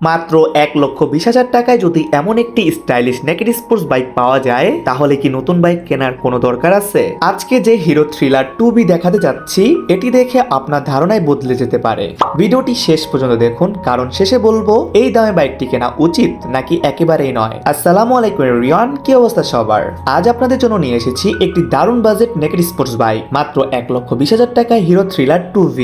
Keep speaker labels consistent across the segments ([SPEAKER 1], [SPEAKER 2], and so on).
[SPEAKER 1] মাত্র 1,20,000 টাকায় যদি এমন একটি স্টাইলিশ নেকেড স্পোর্টস বাইক পাওয়া যায় তাহলে কি নতুন বাইক কেনার কোনো দরকার আছে? আজকে যে হিরো থ্রিলার 2B দেখাতে যাচ্ছি এটি দেখে আপনার ধারণায় বদলে যেতে পারে। ভিডিওটি শেষ পর্যন্ত দেখুন, কারণ শেষে বলবো এই দামে বাইকটি কেনা উচিত নাকি একেবারেই নয়। আসসালামু আলাইকুম এভরিওয়ান, কি অবস্থা সবার? আজ আপনাদের জন্য নিয়ে এসেছি একটি দারুণ বাজেট নেকেড স্পোর্টস বাইক, মাত্র 1,20,000 টাকায় হিরো থ্রিলার 2V।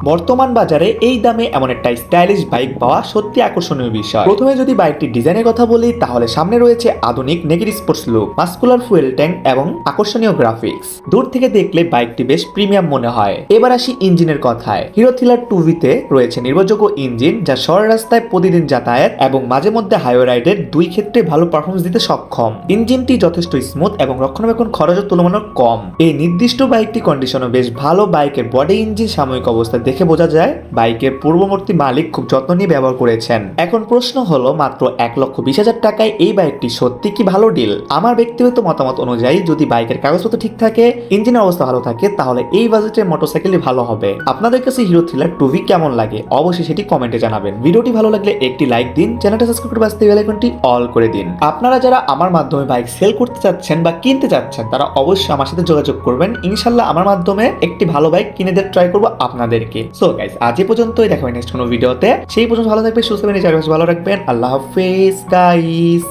[SPEAKER 1] বর্তমান বাজারে এই দামে এমন একটা স্টাইলিশ বাইক পাওয়া সত্যি আকর্ষণীয় বিষয়। প্রথমে যদি বাইকটির ডিজাইনের কথা বলি তাহলে সামনে রয়েছে আধুনিক naked sports look, muscular fuel tank এবং আকর্ষণীয় গ্রাফিক্স। দূর থেকে দেখলে বাইকটি বেশ প্রিমিয়াম মনে হয়। এবার আসি ইঞ্জিনের কথায়। হিরো থ্রিলার 2V-তে রয়েছে নির্ভরযোগ্য ইঞ্জিন যা শহর রাস্তায় প্রতিদিন যাতায়াত এবং মাঝে মধ্যে হাইওয়ে রাইডের দুই ক্ষেত্রে ভালো পারফরমেন্স দিতে সক্ষম। ইঞ্জিনটি যথেষ্ট স্মুথ এবং রক্ষণাবেক্ষণ খরচও তুলনামূলক কম। এই নির্দিষ্ট বাইকটি কন্ডিশনও বেশ ভালো। বাইকের বডি ইঞ্জিন সাময়িক অবস্থা দেখে বোঝা যায় বাইকের পূর্ববর্তী মালিক খুব যত্ন নিয়ে ব্যবহার করেছেন। এখন প্রশ্ন হলো, মাত্র 1,20,000 টাকায় এই বাইকটি সত্যি কি ভালো ডিল? আমার ব্যক্তিগত মতামত অনুযায়ী যদি বাইকের কাগজপত্র ঠিক থাকে, ইঞ্জিনের অবস্থা ভালো থাকে, তাহলে এই বাজেটের মোটরসাইকেলই ভালো হবে। আপনাদের কাছে হিরো থ্রিলার 2V কেমন লাগে অবশ্যই সেটি কমেন্টে জানাবেন। ভিডিওটি ভালো লাগলে একটি লাইক দিন, চ্যানেলটা সাবস্ক্রাইব করে পাশে বেল আইকনটি অল করে দিন। আপনারা যারা আমার মাধ্যমে বাইক সেল করতে চাচ্ছেন বা কিনতে চাচ্ছেন তারা অবশ্যই আমার সাথে যোগাযোগ করবেন। ইনশাআল্লাহ আমার মাধ্যমে একটি ভালো বাইক কিনে দিয়ে ট্রাই করবো আপনাদেরকে। সো গাইস, আজ এই পর্যন্তই, দেখা হবে নেক্সট কোনো ভিডিওতে। সেই পর্যন্ত ভালো থাকবেন, সুস্থ থাকবেন, চারিপাশে ভালো রাখবেন। আল্লাহ হাফেজ গাইস।